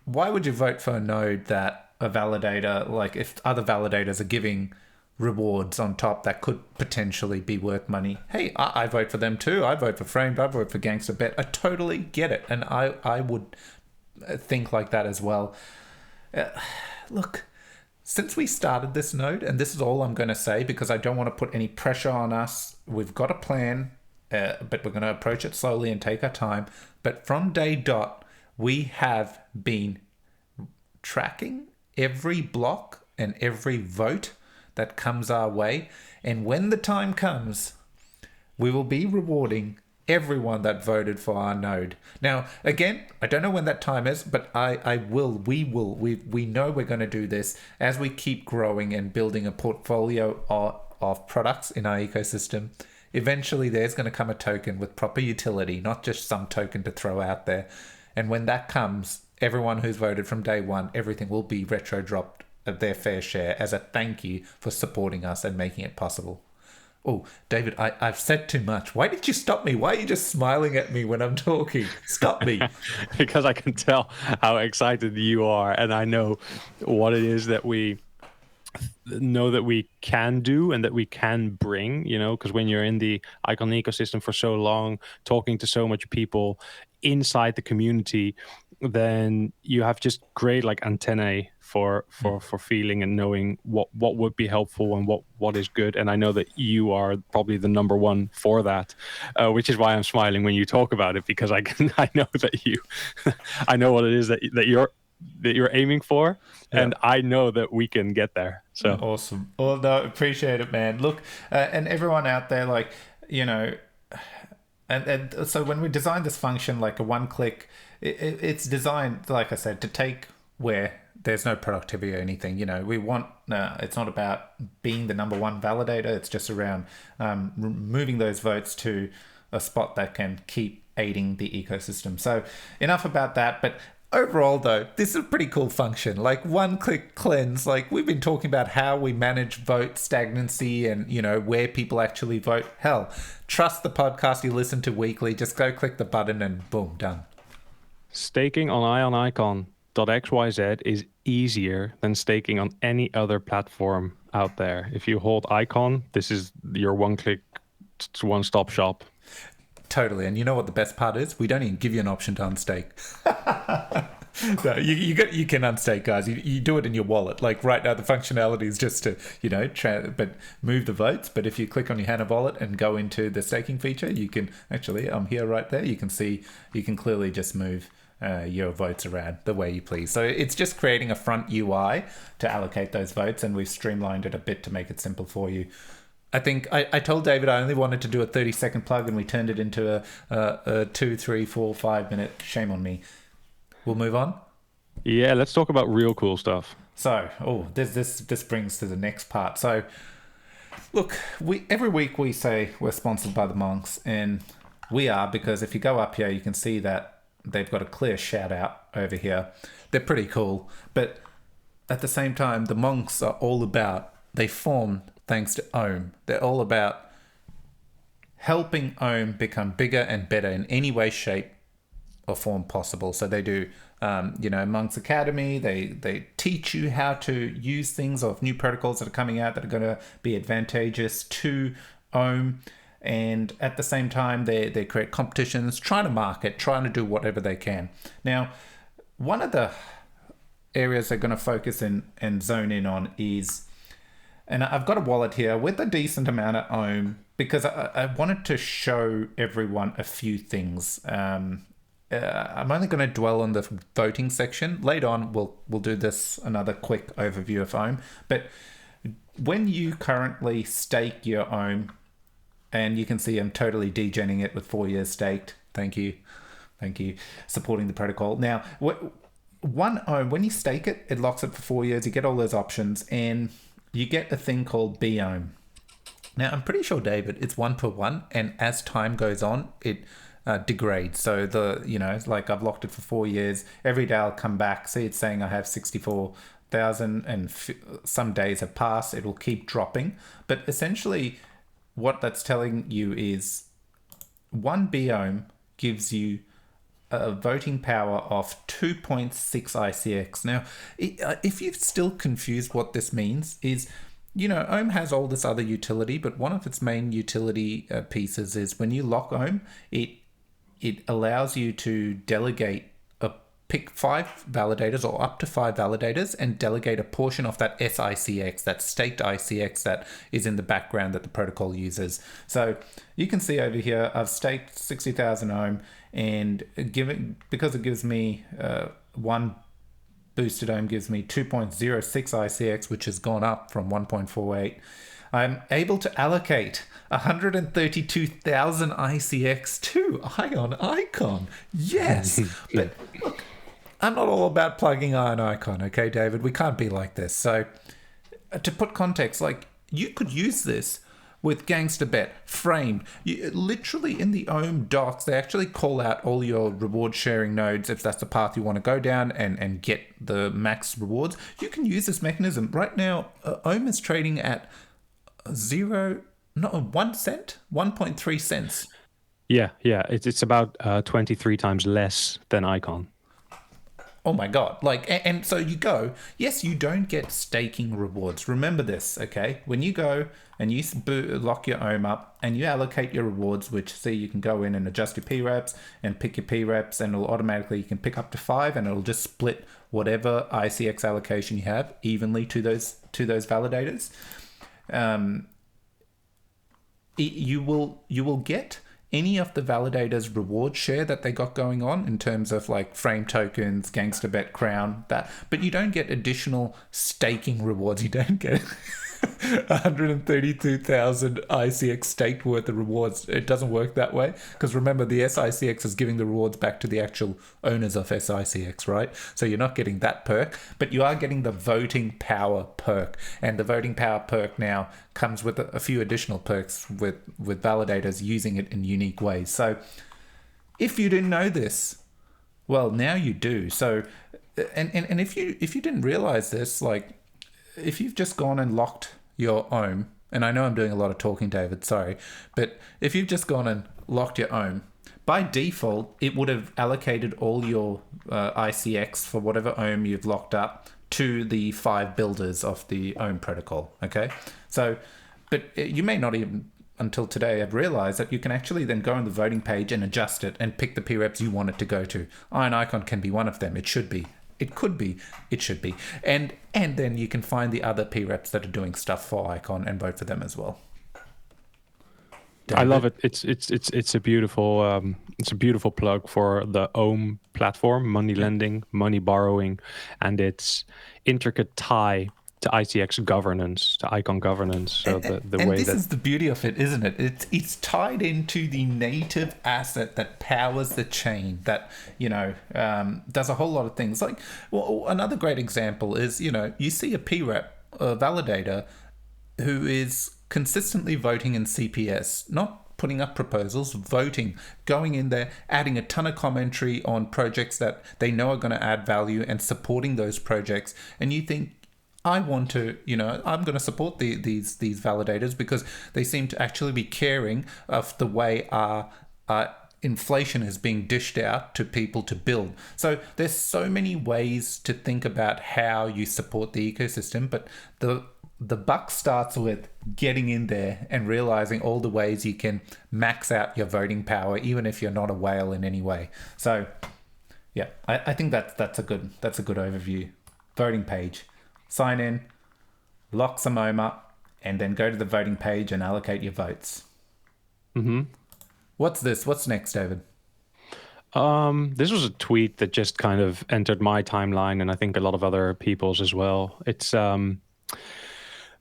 Why would you vote for a node that a validator, like if other validators are giving rewards on top that could potentially be worth money? Hey, I vote for them too. I vote for Framed. I vote for Gangster Bet. I totally get it. And I would think like that as well. Look, since we started this node, and this is all I'm going to say because I don't want to put any pressure on us, we've got a plan, but we're going to approach it slowly and take our time. But from day dot, we have been tracking every block and every vote that comes our way. And when the time comes, we will be rewarding everyone that voted for our node. Now, again, I don't know when that time is, but we know we're going to do this as we keep growing and building a portfolio of products in our ecosystem. Eventually, there's going to come a token with proper utility, not just some token to throw out there. And when that comes, everyone who's voted from day one, everything will be retro dropped at their fair share as a thank you for supporting us and making it possible. Oh, David, I've said too much. Why did you stop me? Why are you just smiling at me when I'm talking? Stop me. Because I can tell how excited you are, and I know what it is that we know that we can do and that we can bring, you know, because when you're in the ICON ecosystem for so long, talking to so much people inside the community, then you have just great like antennae for feeling and knowing what would be helpful and what is good. And I know that you are probably the number one for that, which is why I'm smiling when you talk about it, because I know that you I know what it is that you're aiming for, and I know that we can get there. So awesome. Well, no, appreciate it, man. Look, and everyone out there, like, you know, and so when we designed this function, like a one-click, it's designed, like I said, to take where there's no productivity or anything. You know, we want, it's not about being the number one validator. It's just around moving those votes to a spot that can keep aiding the ecosystem. So enough about that. But overall, though, this is a pretty cool function. Like one-click cleanse. Like we've been talking about how we manage vote stagnancy and, you know, where people actually vote. Hell, trust the podcast you listen to weekly. Just go click the button and boom, done. Staking on IonIcon.xyz is easier than staking on any other platform out there. If you hold Icon, this is your one-click, one-stop shop. Totally. And you know what the best part is? We don't even give you an option to unstake. No, you can unstake, guys. You do it in your wallet. Like right now, the functionality is just to, you know, but move the votes. But if you click on your HANA wallet and go into the staking feature, you can actually, I'm here right there. You can see, you can clearly just move your votes around the way you please. So it's just creating a front UI to allocate those votes, and we've streamlined it a bit to make it simple for you. I think I told David I only wanted to do a 30-second plug, and we turned it into a 2, 3, 4, 5 minute. Shame on me. We'll move on. Yeah, let's talk about real cool stuff. So, this brings to the next part. So, look, every week we say we're sponsored by the monks, and we are, because if you go up here, you can see that they've got a clear shout out over here. They're pretty cool, but at the same time, the monks are all about, they formed thanks to Ohm. They're all about helping Ohm become bigger and better in any way, shape, or form possible. So they do, Monk's Academy, they teach you how to use things of new protocols that are coming out that are going to be advantageous to bOmm. And at the same time, they create competitions, trying to market, trying to do whatever they can. Now, one of the areas they're going to focus and zone in on is, and I've got a wallet here with a decent amount of bOmm because I wanted to show everyone a few things. I'm only going to dwell on the voting section. Later on, we'll do this, another quick overview of bOmm. But when you currently stake your bOmm, and you can see I'm totally degenning it with 4 years staked. Thank you. Supporting the protocol. Now, one bOmm, when you stake it, it locks it for 4 years. You get all those options, and you get a thing called bOmm. Now, I'm pretty sure, David, it's 1-for-1, and as time goes on, it degrades. So like I've locked it for 4 years. Every day I'll come back, see it's saying I have 64,000, and some days have passed. It will keep dropping, but essentially, what that's telling you is 1 bOmm gives you a voting power of 2.6 ICX. Now, if you're still confused what this means is, bOmm has all this other utility, but one of its main utility pieces is when you lock bOmm, it allows you to delegate pick 5 validators or up to 5 validators and delegate a portion of that SICX, that staked ICX that is in the background that the protocol uses. So you can see over here, I've staked 60,000 bOmm, and because it gives me 1 boosted bOmm gives me 2.06 ICX, which has gone up from 1.48. I'm able to allocate 132,000 ICX to IONICON. Yes. But look, I'm not all about plugging IONICON, okay, David? We can't be like this. So to put context, like you could use this with GangsterBet, Frame. Literally in the bOmm docs, they actually call out all your reward sharing nodes if that's the path you want to go down and get the max rewards. You can use this mechanism. Right now, bOmm is trading at 1 cent, 1.3 cents. Yeah. It's about 23 times less than ICON. Oh my God. And so you go, yes, you don't get staking rewards. Remember this, okay? When you go and you lock your bOmm up and you allocate your rewards, which see you can go in and adjust your P-reps and pick your P-reps, and it'll automatically, you can pick up to 5 and it'll just split whatever ICX allocation you have evenly to those validators. You will get any of the validators' reward share that they got going on in terms of like Frame tokens, GangsterBet, Crown, that, but you don't get additional staking rewards. You don't get 132,000 ICX staked worth of rewards. It doesn't work that way, because remember, the SICX is giving the rewards back to the actual owners of SICX, right? So you're not getting that perk, but you are getting the voting power perk, and the voting power perk now comes with a few additional perks with validators using it in unique ways. So if you didn't know this, well, now you do. So and if you didn't realize this, like if you've just gone and locked your bOmm, and I know I'm doing a lot of talking, David, sorry, but if you've just gone and locked your bOmm, by default, it would have allocated all your ICX for whatever bOmm you've locked up to the 5 builders of the bOmm protocol, okay? So, but you may not even until today have realized that you can actually then go on the voting page and adjust it and pick the P-reps you want it to go to. IONICON can be one of them. It should be. It could be. It should be. And then you can find the other P-reps that are doing stuff for ICON and vote for them as well. David? I love it. It's a beautiful plug for the bOmm platform, money lending, money borrowing, and its intricate tie to ICX governance, to ICON governance. So the way this is the beauty of it, isn't it? It's tied into the native asset that powers the chain, that does a whole lot of things. Like, well, another great example is you see a P-rep, a validator, who is consistently voting in CPS, not putting up proposals, voting, going in there, adding a ton of commentary on projects that they know are going to add value and supporting those projects. And you think, I want to, I'm going to support these validators because they seem to actually be caring of the way our inflation is being dished out to people to build. So there's so many ways to think about how you support the ecosystem, but the buck starts with getting in there and realizing all the ways you can max out your voting power, even if you're not a whale in any way. So yeah, I think that's a good overview. Voting page, sign in, lock some ohm up, and then go to the voting page and allocate your votes. Mm-hmm. What's this? What's next, David? This was a tweet that just kind of entered my timeline, and I think a lot of other people's as well. It's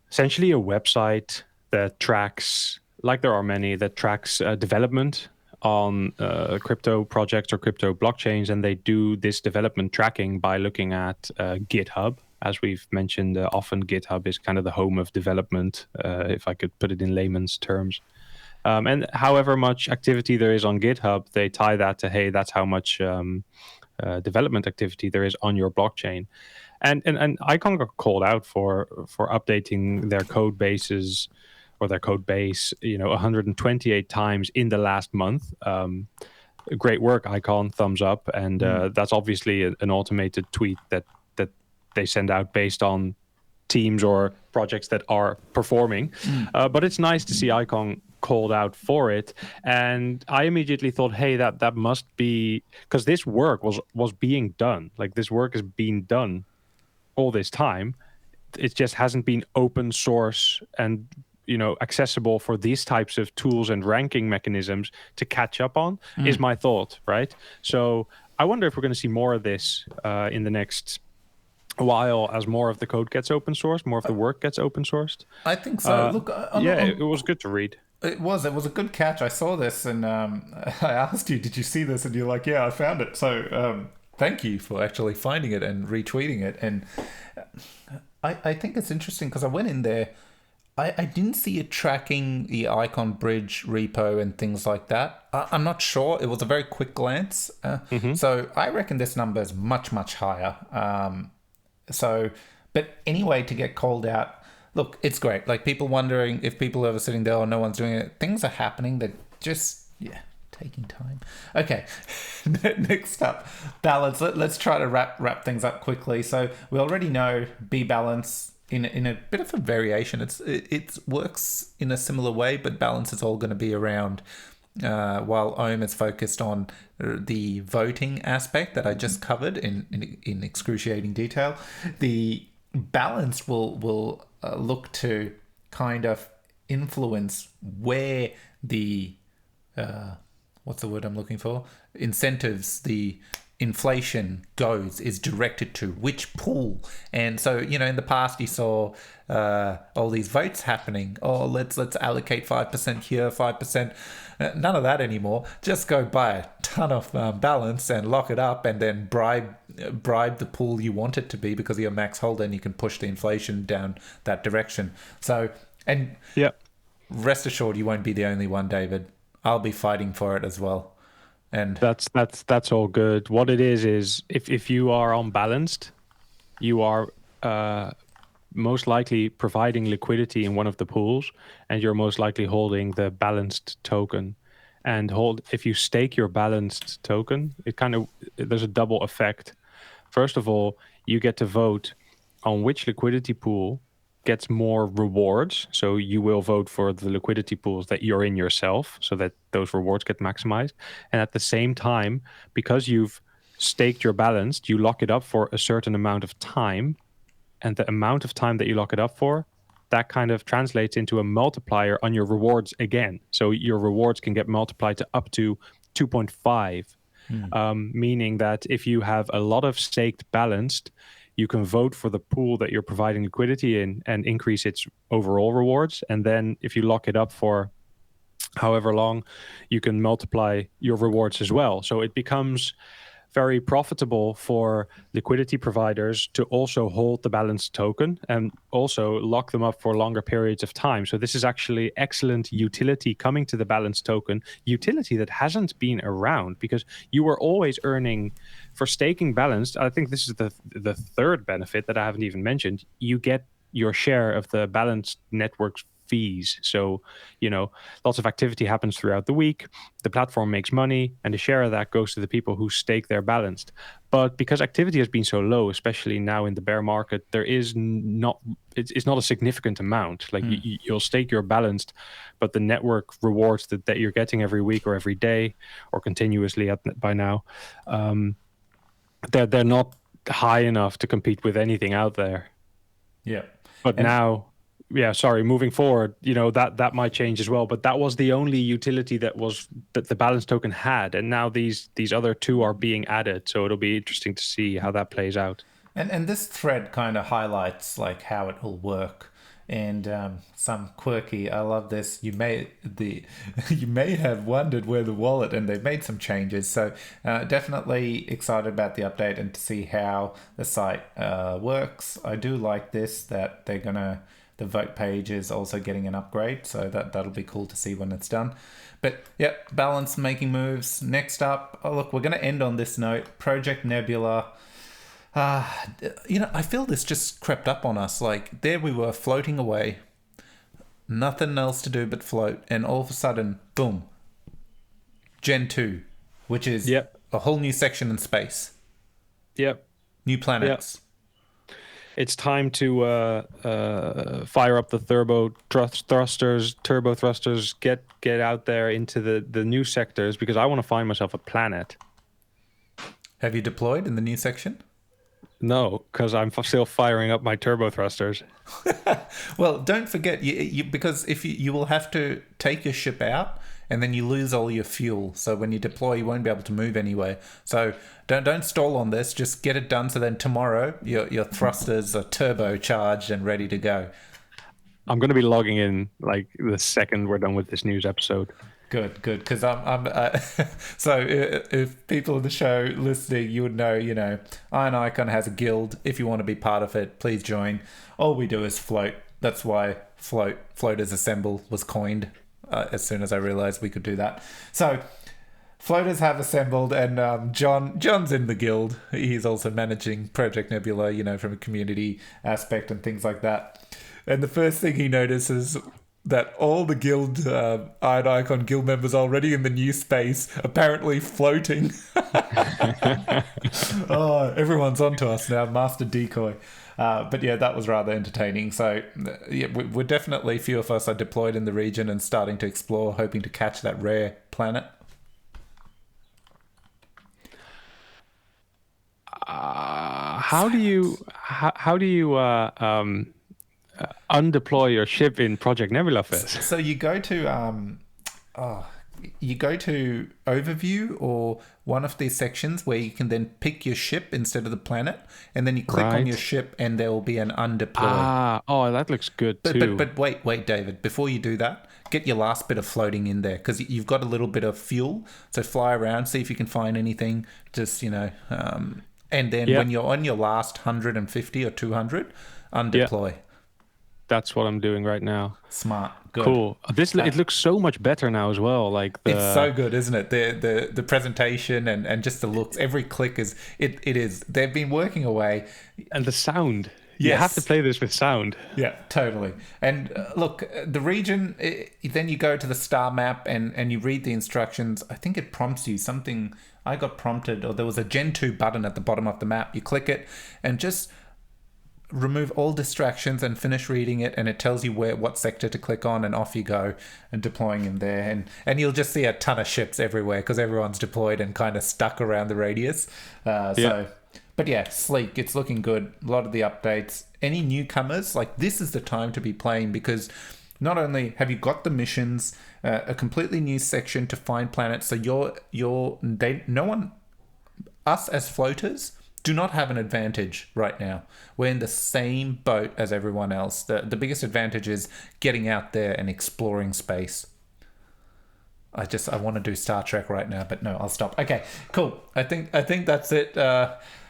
essentially a website that tracks, like there are many, that tracks development on crypto projects or crypto blockchains, and they do this development tracking by looking at GitHub. As we've mentioned, often GitHub is kind of the home of development, if I could put it in layman's terms. And however much activity there is on GitHub, they tie that to, hey, that's how much development activity there is on your blockchain. And ICON got called out for updating their code bases or their code base, 128 times in the last month. Great work, ICON, thumbs up. And that's obviously an automated tweet that they send out based on teams or projects that are performing. But it's nice to see ICON called out for it. And I immediately thought, hey, that must be, because this work was being done. Like, this work is being done all this time. It just hasn't been open source and accessible for these types of tools and ranking mechanisms to catch up on, is my thought, right? So I wonder if we're going to see more of this in the next while, as more of the code gets open sourced, more of the work gets open sourced. I think so. Look, it was good to read. It was a good catch. I saw this and I asked you, did you see this? And you're like, yeah, I found it. So thank you for actually finding it and retweeting it. And I think it's interesting because I went in there. I didn't see it tracking the ICON Bridge repo and things like that. I'm not sure. It was a very quick glance. So I reckon this number is much, much higher. But anyway, to get called out, look, it's great. Like, people wondering if people are sitting there or no one's doing it. Things are happening that just, taking time. Okay, next up, balance. Let's try to wrap things up quickly. So we already know bBALN in a bit of a variation. It works in a similar way, but balance is all going to be around. While ohm is focused on the voting aspect that I just covered in excruciating detail, the balance will look to kind of influence where the what's the word I'm looking for? Incentives, the inflation is directed to which pool. And so, in the past you saw all these votes happening. Oh, let's allocate 5% here, 5%. None of that anymore. Just go buy a ton of balance and lock it up, and then bribe the pool you want it to be because you're a max holder, and you can push the inflation down that direction. So, and rest assured, you won't be the only one, David. I'll be fighting for it as well. And that's all good. What it is if you are unbalanced, you are most likely providing liquidity in one of the pools, and you're most likely holding the balanced token. And if you stake your balanced token, there's a double effect. First of all, you get to vote on which liquidity pool gets more rewards. So you will vote for the liquidity pools that you're in yourself, so that those rewards get maximized. And at the same time, because you've staked your balance, you lock it up for a certain amount of time. And the amount of time that you lock it up for, that kind of translates into a multiplier on your rewards again. So your rewards can get multiplied to up to 2.5, meaning that if you have a lot of staked balanced, you can vote for the pool that you're providing liquidity in and increase its overall rewards. And then if you lock it up for however long, you can multiply your rewards as well. So it becomes very profitable for liquidity providers to also hold the balanced token and also lock them up for longer periods of time. So this is actually excellent utility coming to the balanced token, utility that hasn't been around, because you were always earning for staking balanced. I think this is the third benefit that I haven't even mentioned. You get your share of the balanced network's fees. So, lots of activity happens throughout the week. The platform makes money, and a share of that goes to the people who stake their balanced. But because activity has been so low, especially now in the bear market, there is not it's not a significant amount. Like you'll stake your balanced, but the network rewards that you're getting every week or every day or continuously by now, they're not high enough to compete with anything out there. Yeah. But now, moving forward, that might change as well. But that was the only utility that the balance token had, and now these other two are being added. So it'll be interesting to see how that plays out. And this thread kind of highlights like how it will work. And some quirky, I love this. You may have wondered where the wallet, and they've made some changes. So definitely excited about the update and to see how the site works. I do like this, that the vote page is also getting an upgrade. So that'll be cool to see when it's done. But yeah, Balance making moves. Next up, look, we're going to end on this note. Project Nebula. I feel this just crept up on us. Like, there we were floating away, nothing else to do but float, and all of a sudden, boom, Gen 2, which is a whole new section in space. Yep. New planets. Yep. It's time to fire up the turbo thrusters, get out there into the new sectors, because I want to find myself a planet. Have you deployed in the new section? No, because I'm still firing up my turbo thrusters. Well, don't forget, because if you will have to take your ship out, and then you lose all your fuel. So when you deploy, you won't be able to move anywhere. So don't stall on this. Just get it done. So then tomorrow, your thrusters are turbocharged and ready to go. I'm going to be logging in like the second we're done with this news episode. Good, because I'm so if people in the show listening, you would know, IonIcon has a guild. If you want to be part of it, please join. All we do is float. That's why floaters assemble was coined as soon as I realized we could do that. So floaters have assembled, and John's in the guild. He's also managing Project Nebula, from a community aspect and things like that. And the first thing he notices that all the guild, IonIcon guild members already in the new space, apparently floating. Oh, everyone's onto us now, master decoy. But yeah, that was rather entertaining. So yeah, we're definitely, few of us are deployed in the region and starting to explore, hoping to catch that rare planet. How do you undeploy your ship in Project Nebula first? So you go to overview or one of these sections where you can then pick your ship instead of the planet, and then you click on your ship and there will be an undeploy. That looks good too. But wait, David, before you do that, get your last bit of floating in there, because you've got a little bit of fuel. So fly around, see if you can find anything. Just and then when you're on your last 150 or 200, undeploy. Yeah. That's what I'm doing right now. Smart. Good. Cool. It looks so much better now as well. Like it's so good, isn't it? The presentation and just the looks. Every click is it is. They've been working away. And the sound. Yes. You have to play this with sound. Yeah, totally. And look, the region, then you go to the star map and you read the instructions. I think it prompts you something. I got prompted, or there was a Gen 2 button at the bottom of the map. You click it and just remove all distractions and finish reading it, and it tells you what sector to click on, and off you go and deploying in there, and you'll just see a ton of ships everywhere because everyone's deployed and kind of stuck around the radius. But yeah, sleek. It's looking good. A lot of the updates. Any newcomers, like, this is the time to be playing, because not only have you got the missions, a completely new section to find planets, so us as floaters do not have an advantage right now. We're in the same boat as everyone else. The biggest advantage is getting out there and exploring space. I want to do Star Trek right now, but no, I'll stop. Okay, cool. I think that's it.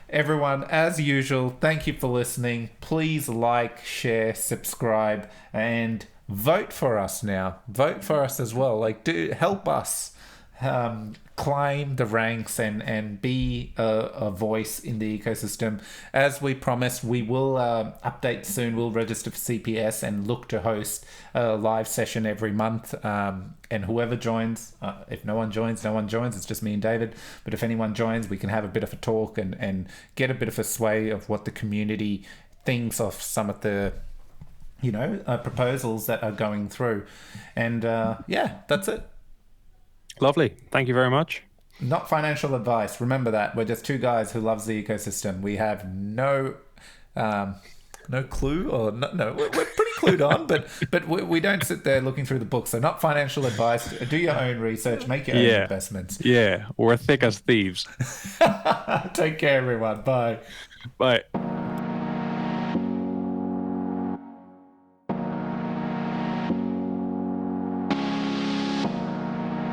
Everyone, as usual, thank you for listening. Please like, share, subscribe, and vote for us now. Vote for us as well. Like, help us. climb the ranks and be a voice in the ecosystem. As we promised, we will update soon. We'll register for CPS and look to host a live session every month. And whoever joins, if no one joins, no one joins. It's just me and David. But if anyone joins, we can have a bit of a talk and get a bit of a sway of what the community thinks of some of the proposals that are going through. And yeah, that's it. Lovely. Thank you very much. Not financial advice. Remember that. We're just two guys who loves the ecosystem. We have no clue, or no, we're pretty clued on, but we don't sit there looking through the books. So not financial advice. Do your own research. Make your own investments. Yeah, we're thick as thieves. Take care, everyone. Bye. Bye.